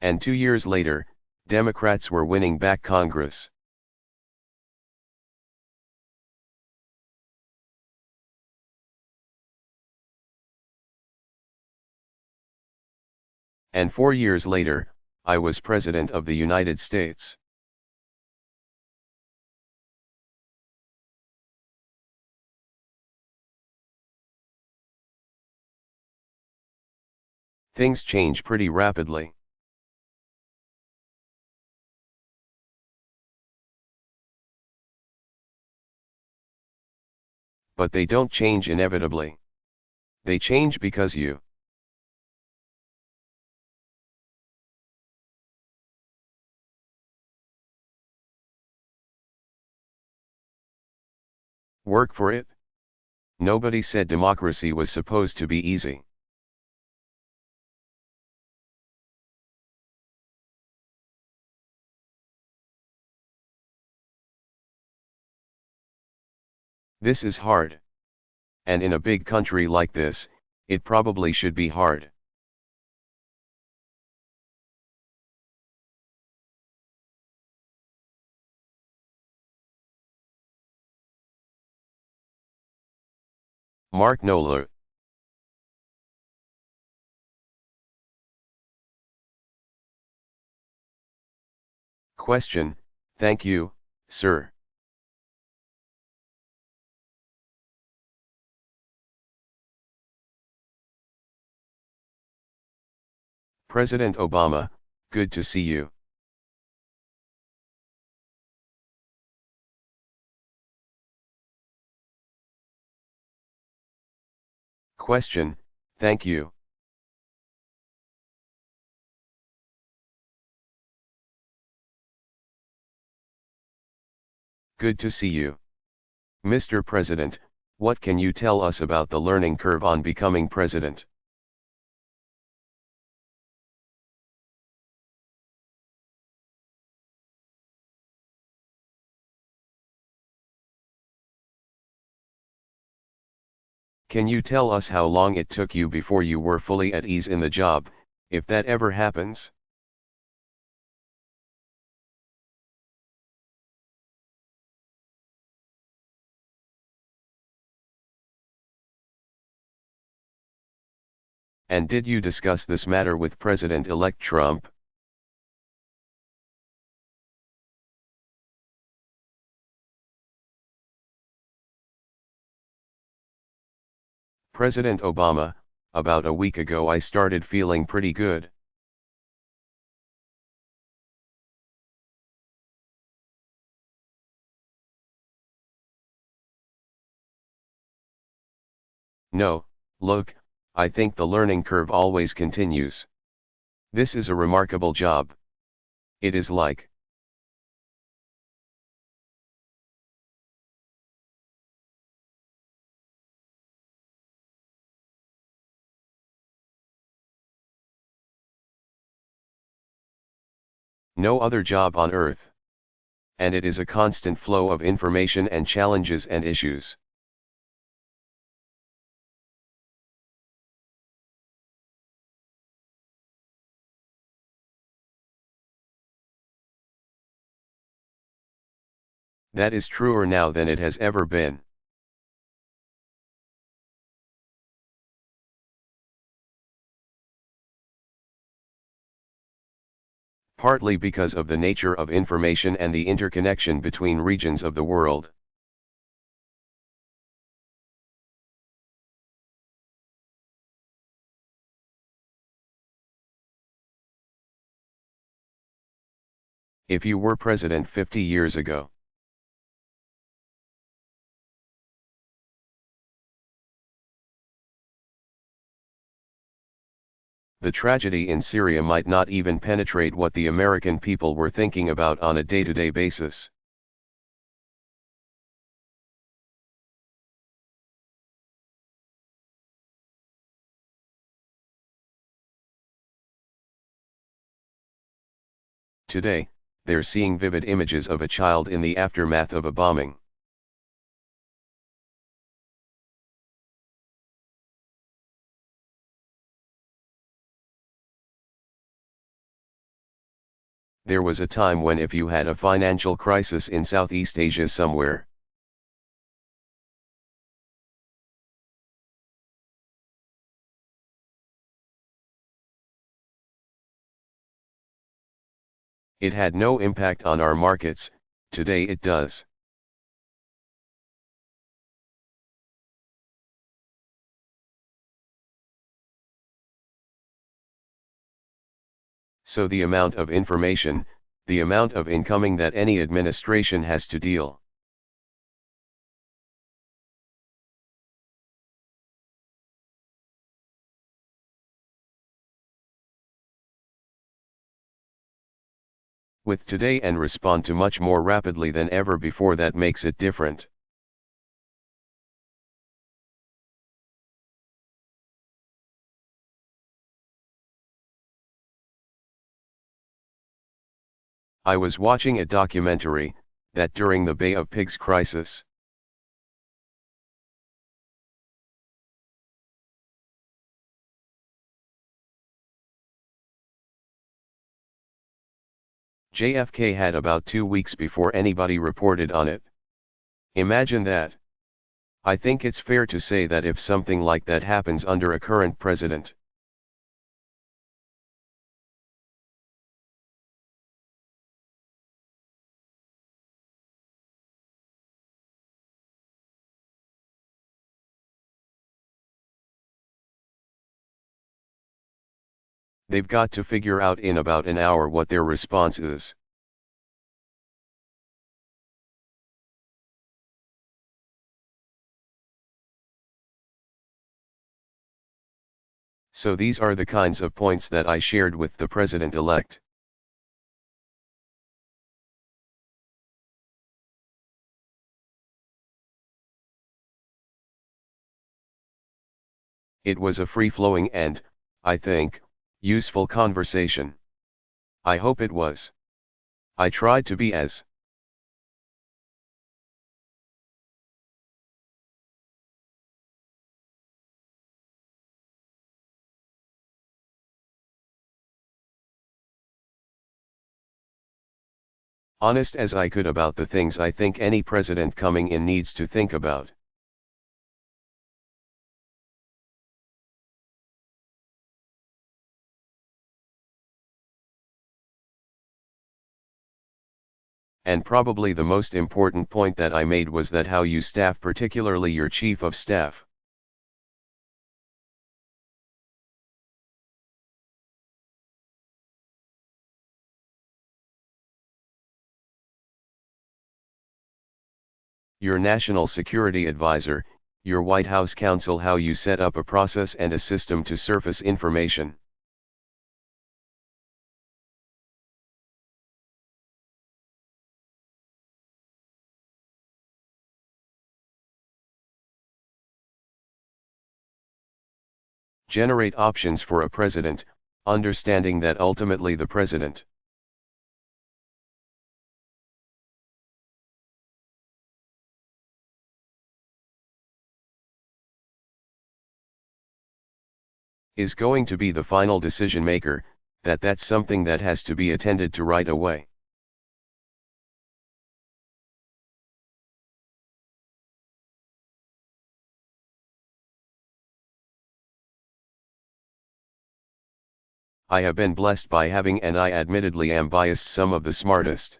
And 2 years later, Democrats were winning back Congress. And 4 years later, I was President of the United States. Things change pretty rapidly. But they don't change inevitably. They change because you work for it. Nobody said democracy was supposed to be easy. This is hard. And in a big country like this, it probably should be hard. Mark Knoller. Question, thank you, sir. President Obama, good to see you. Question, thank you. Good to see you. Mr. President, what can you tell us about the learning curve on becoming president? Can you tell us how long it took you before you were fully at ease in the job, if that ever happens? And did you discuss this matter with President-elect Trump? President Obama, about a week ago I started feeling pretty good. No, look, I think the learning curve always continues. This is a remarkable job. It is like no other job on earth. And it is a constant flow of information and challenges and issues. That is truer now than it has ever been. Partly because of the nature of information and the interconnection between regions of the world. If you were president 50 years ago, the tragedy in Syria might not even penetrate what the American people were thinking about on a day-to-day basis. Today, they're seeing vivid images of a child in the aftermath of a bombing. there was a time when if you had a financial crisis in Southeast Asia somewhere, it had no impact on our markets. Today it does. So the amount of information, the amount of incoming that any administration has to deal. With today and respond to much more rapidly than ever before, that makes it different. I was watching a documentary, that during the Bay of Pigs crisis, JFK had about 2 weeks before anybody reported on it. Imagine that. I think it's fair to say that if something like that happens under a current president, they've got to figure out in about an hour what their response is. So these are the kinds of points that I shared with the president-elect. It was a free-flowing and, I think, useful conversation. I hope it was. I tried to be as honest as I could about the things I think any president coming in needs to think about. And probably the most important point that I made was that how you staff, particularly your chief of staff, your national security advisor, your White House counsel, how you set up a process and a system to surface information. Generate options for a president, understanding that ultimately the president is going to be the final decision maker, that's something that has to be attended to right away. I have been blessed by having, and I admittedly am biased, some of the smartest,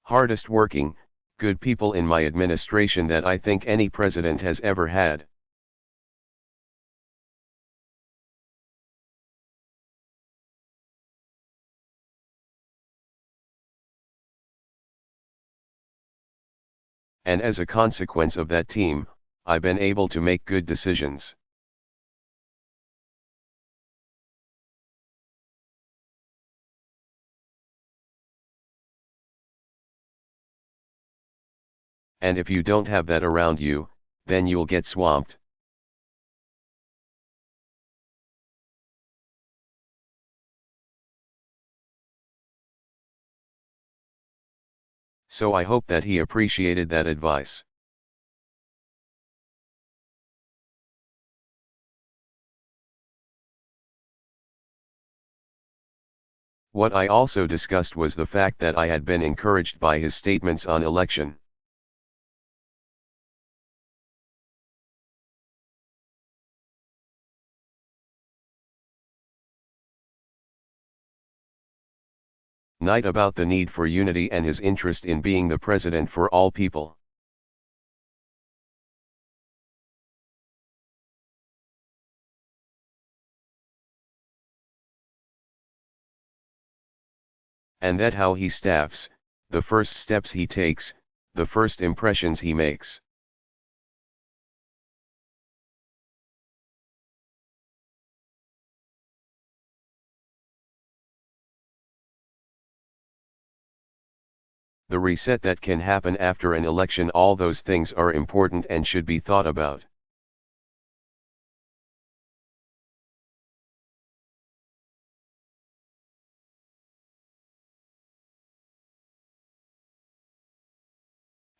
hardest working, good people in my administration that I think any president has ever had. And as a consequence of that team, I've been able to make good decisions. And if you don't have that around you, then you'll get swamped. So I hope that he appreciated that advice. What I also discussed was the fact that I had been encouraged by his statements on election. Night about the need for unity and his interest in being the president for all people. And that how he staffs, the first steps he takes, the first impressions he makes. The reset that can happen after an election, all those things are important and should be thought about.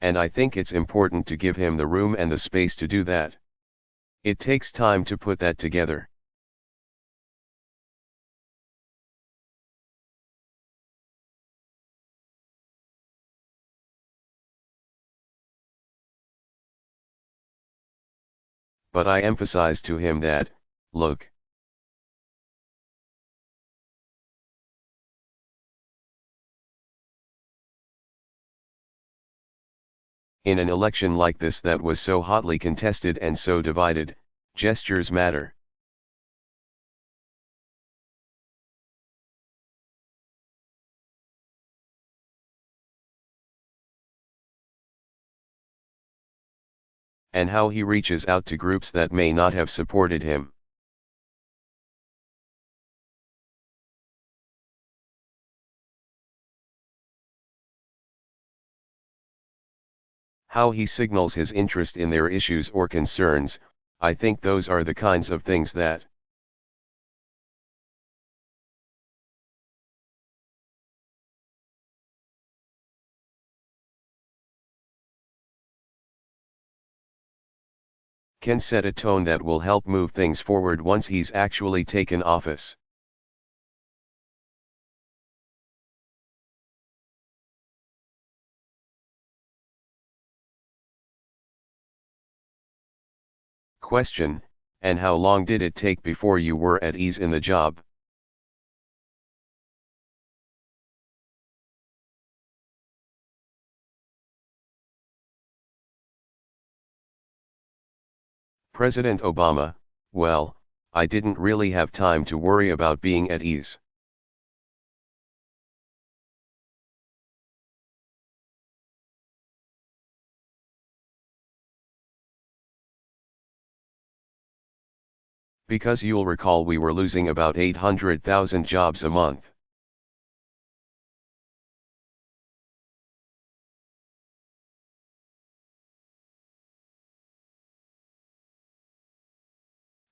And I think it's important to give him the room and the space to do that. It takes time to put that together. But I emphasized to him that, look, in an election like this that was so hotly contested and so divided, gestures matter. And how he reaches out to groups that may not have supported him. How he signals his interest in their issues or concerns, I think those are the kinds of things that can set a tone that will help move things forward once he's actually taken office. Question, and how long did it take before you were at ease in the job? President Obama, well, I didn't really have time to worry about being at ease. Because you'll recall we were losing about 800,000 jobs a month.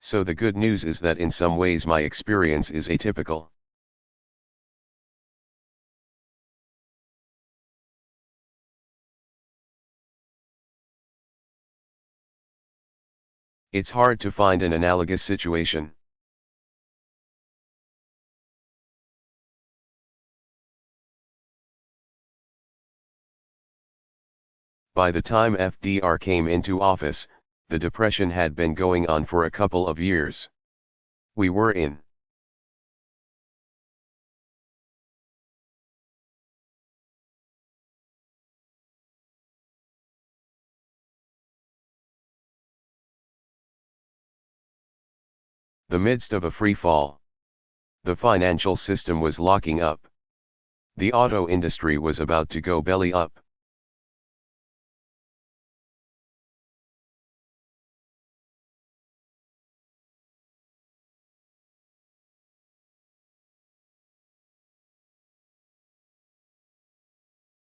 So the good news is that in some ways my experience is atypical. It's hard to find an analogous situation. By the time FDR came into office, the Depression had been going on for a couple of years. We were in the midst of a free fall. The financial system was locking up. The auto industry was about to go belly up.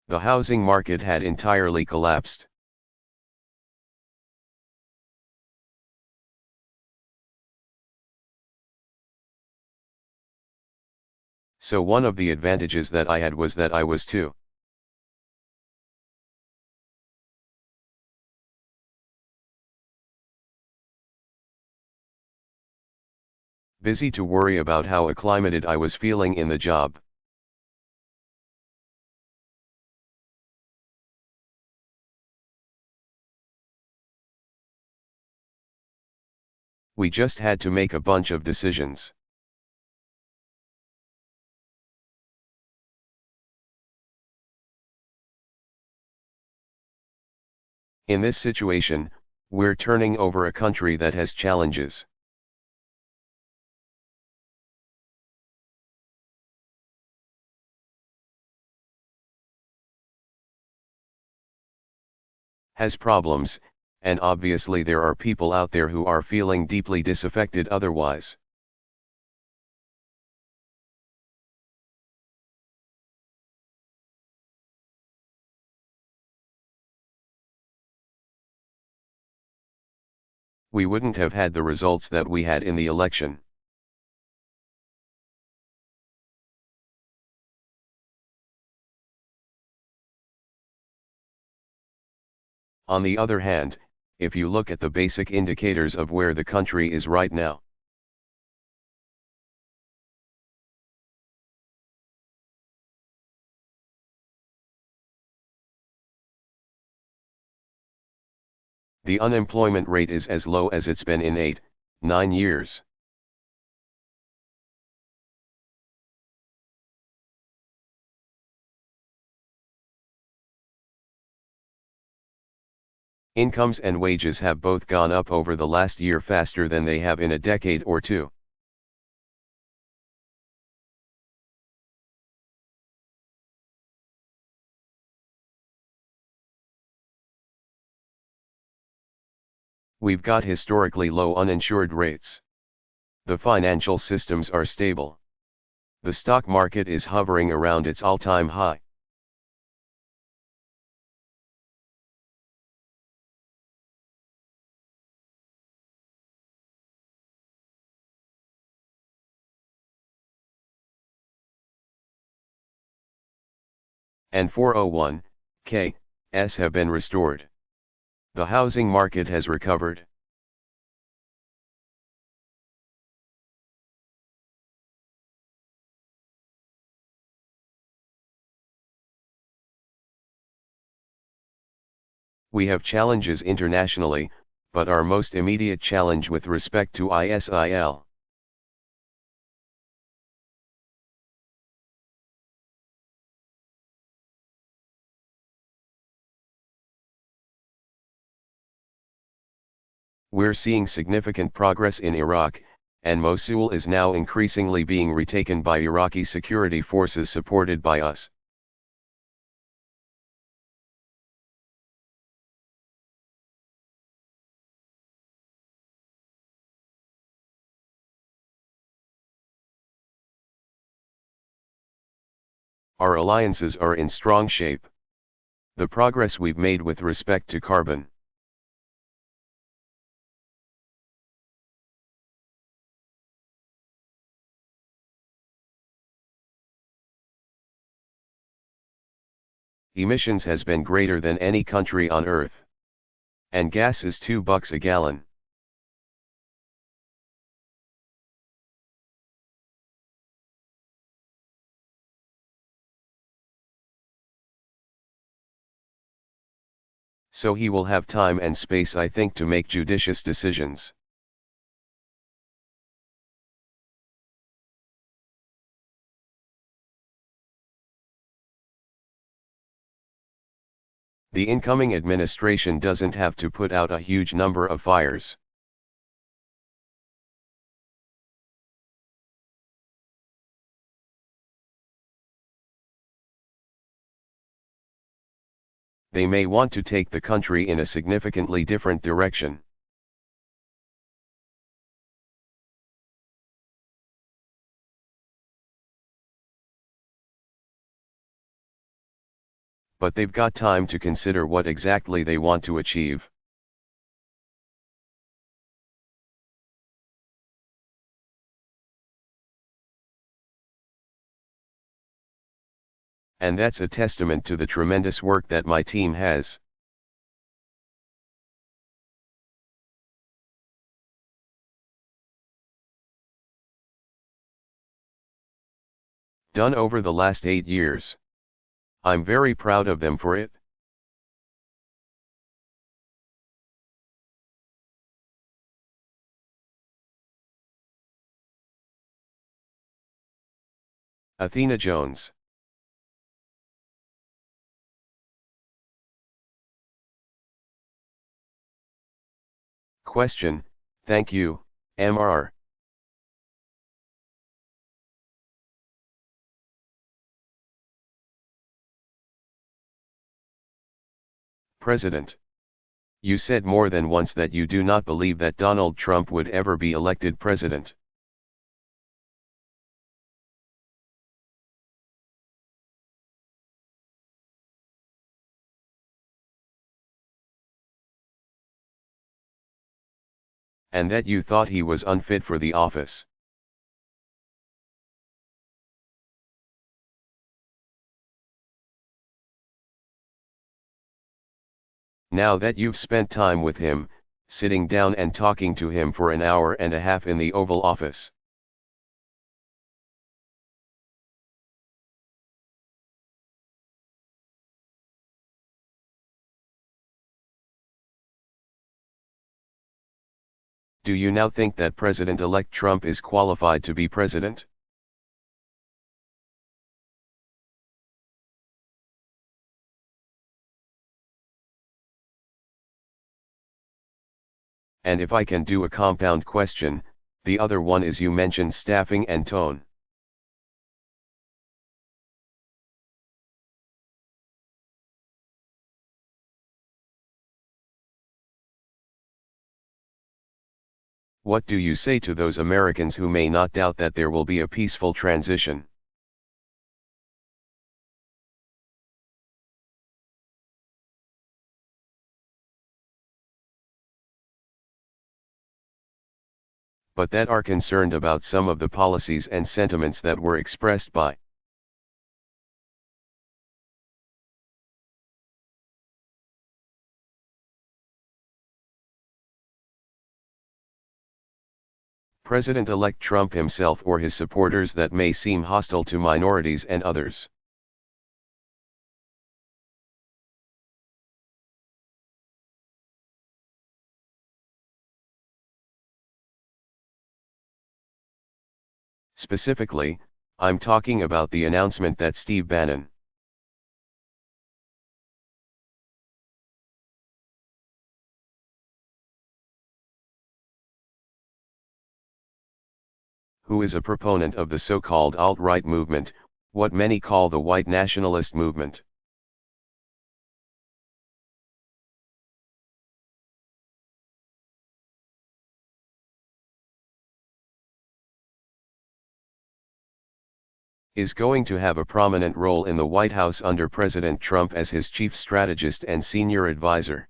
The housing market had entirely collapsed. So one of the advantages that I had was that I was too busy to worry about how acclimated I was feeling in the job. We just had to make a bunch of decisions. In this situation, we're turning over a country that has challenges. Has problems, and obviously there are people out there who are feeling deeply disaffected otherwise. We wouldn't have had the results that we had in the election. On the other hand, if you look at the basic indicators of where the country is right now, the unemployment rate is as low as it's been in 8-9 years. Incomes and wages have both gone up over the last year faster than they have in a decade or two. We've got historically low uninsured rates. The financial systems are stable. The stock market is hovering around its all-time high. And 401(k)s have been restored. The housing market has recovered. We have challenges internationally, but our most immediate challenge with respect to ISIL. We're seeing significant progress in Iraq, and Mosul is now increasingly being retaken by Iraqi security forces supported by us. Our alliances are in strong shape. The progress we've made with respect to carbon. Emissions has been greater than any country on Earth. And gas is $2 a gallon. So he will have time and space, I think, to make judicious decisions. The incoming administration doesn't have to put out a huge number of fires. They may want to take the country in a significantly different direction. But they've got time to consider what exactly they want to achieve. And that's a testament to the tremendous work that my team has. Done over the last 8 years. I'm very proud of them for it. Athena Jones. Question, thank you, Mr. President. You said more than once that you do not believe that Donald Trump would ever be elected president. And that you thought he was unfit for the office. Now that you've spent time with him, sitting down and talking to him for an hour and a half in the Oval Office. Do you now think that President-elect Trump is qualified to be president? And if I can do a compound question, the other one is you mentioned staffing and tone. What do you say to those Americans who may not doubt that there will be a peaceful transition? But that are concerned about some of the policies and sentiments that were expressed by President-elect Trump himself or his supporters that may seem hostile to minorities and others. Specifically, I'm talking about the announcement that Steve Bannon, who is a proponent of the so-called alt-right movement, what many call the white nationalist movement. Is going to have a prominent role in the White House under President Trump as his chief strategist and senior advisor.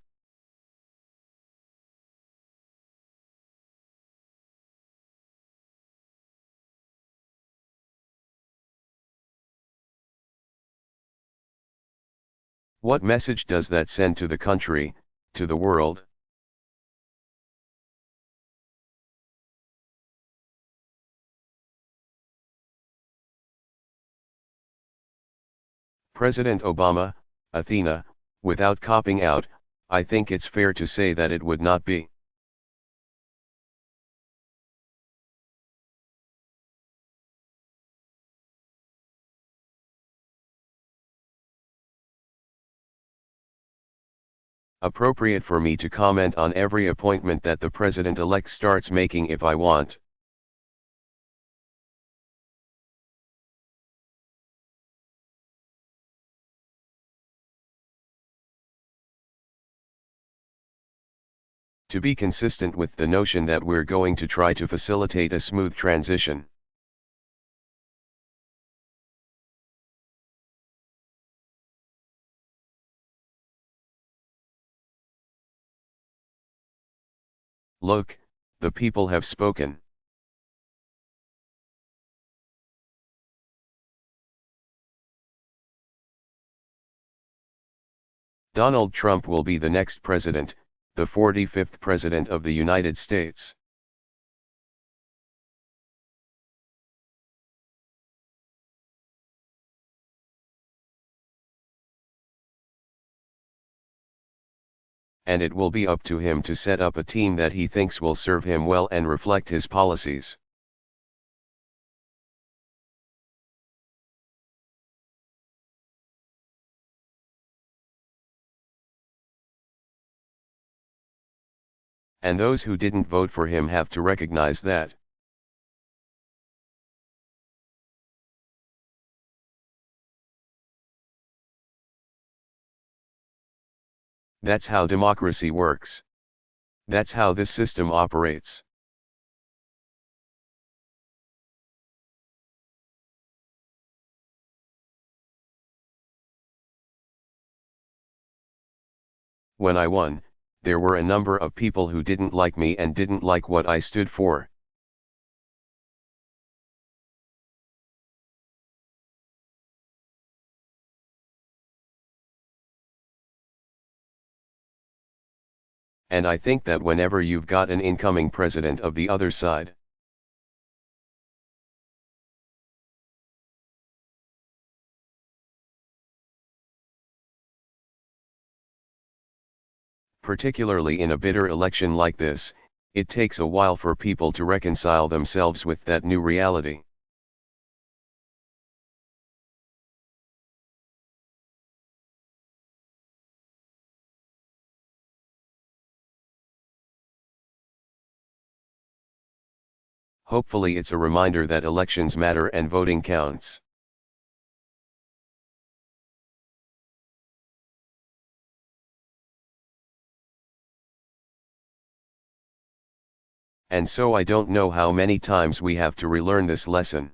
What message does that send to the country, to the world? President Obama, Athena, without copping out, I think it's fair to say that it would not be appropriate for me to comment on every appointment that the president-elect starts making if I want. To be consistent with the notion that we're going to try to facilitate a smooth transition. Look, the people have spoken. Donald Trump will be the next president, the 45th President of the United States. And it will be up to him to set up a team that he thinks will serve him well and reflect his policies. And those who didn't vote for him have to recognize that. That's how democracy works. That's how this system operates. When I won, there were a number of people who didn't like me and didn't like what I stood for. And I think that whenever you've got an incoming president of the other side, particularly in a bitter election like this, it takes a while for people to reconcile themselves with that new reality. Hopefully it's a reminder that elections matter and voting counts. And so I don't know how many times we have to relearn this lesson.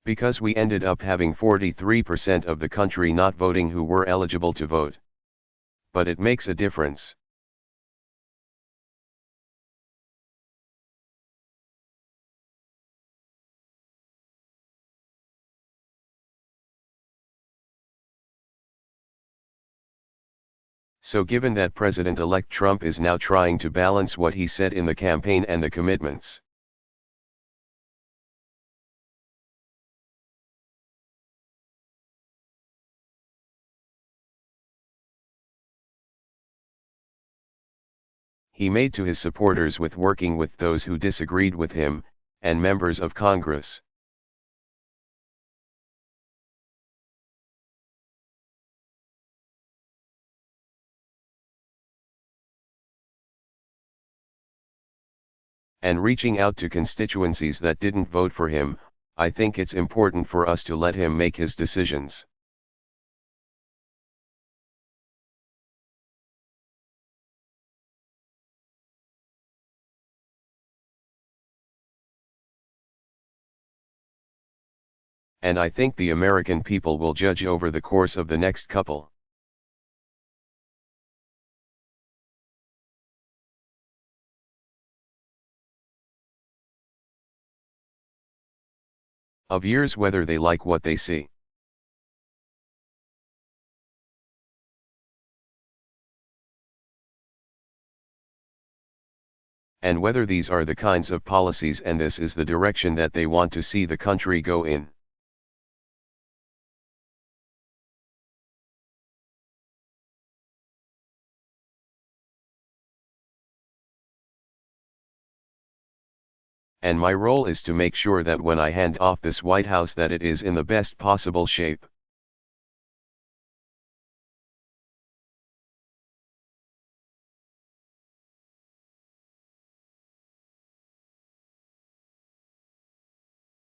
Because we ended up having 43% of the country not voting who were eligible to vote. But it makes a difference. So given that President-elect Trump is now trying to balance what he said in the campaign and the commitments, he made to his supporters with working with those who disagreed with him, and members of Congress. And reaching out to constituencies that didn't vote for him, I think it's important for us to let him make his decisions. And I think the American people will judge over the course of the next couple of years whether they like what they see. And whether these are the kinds of policies and this is the direction that they want to see the country go in. And my role is to make sure that when I hand off this White House that it is in the best possible shape.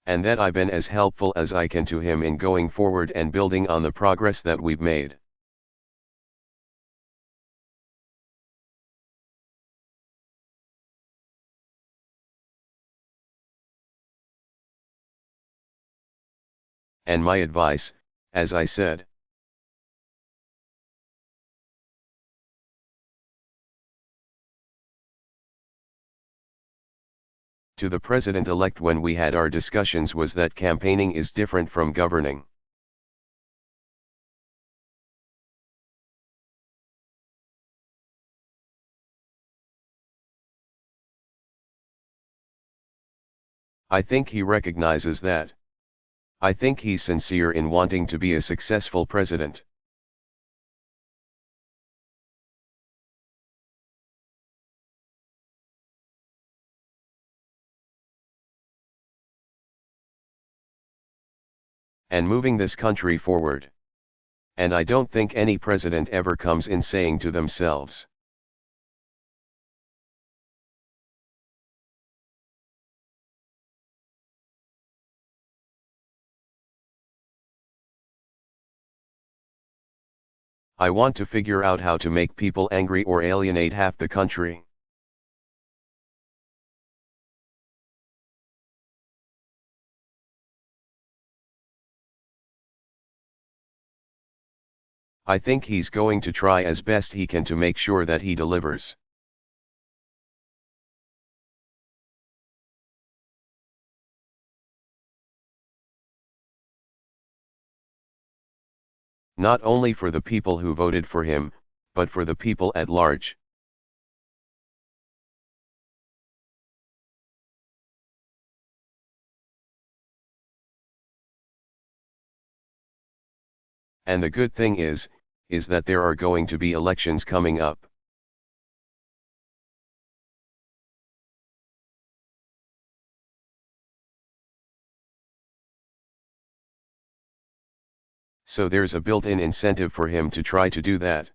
And that I've been as helpful as I can to him in going forward and building on the progress that we've made. And my advice, as I said, to the president-elect when we had our discussions was that campaigning is different from governing. I think he recognizes that. I think he's sincere in wanting to be a successful president. and moving this country forward. And I don't think any president ever comes in saying to themselves, I want to figure out how to make people angry or alienate half the country. I think he's going to try as best he can to make sure that he delivers. Not only for the people who voted for him, but for the people at large. And the good thing is that there are going to be elections coming up. So there's a built-in incentive for him to try to do that.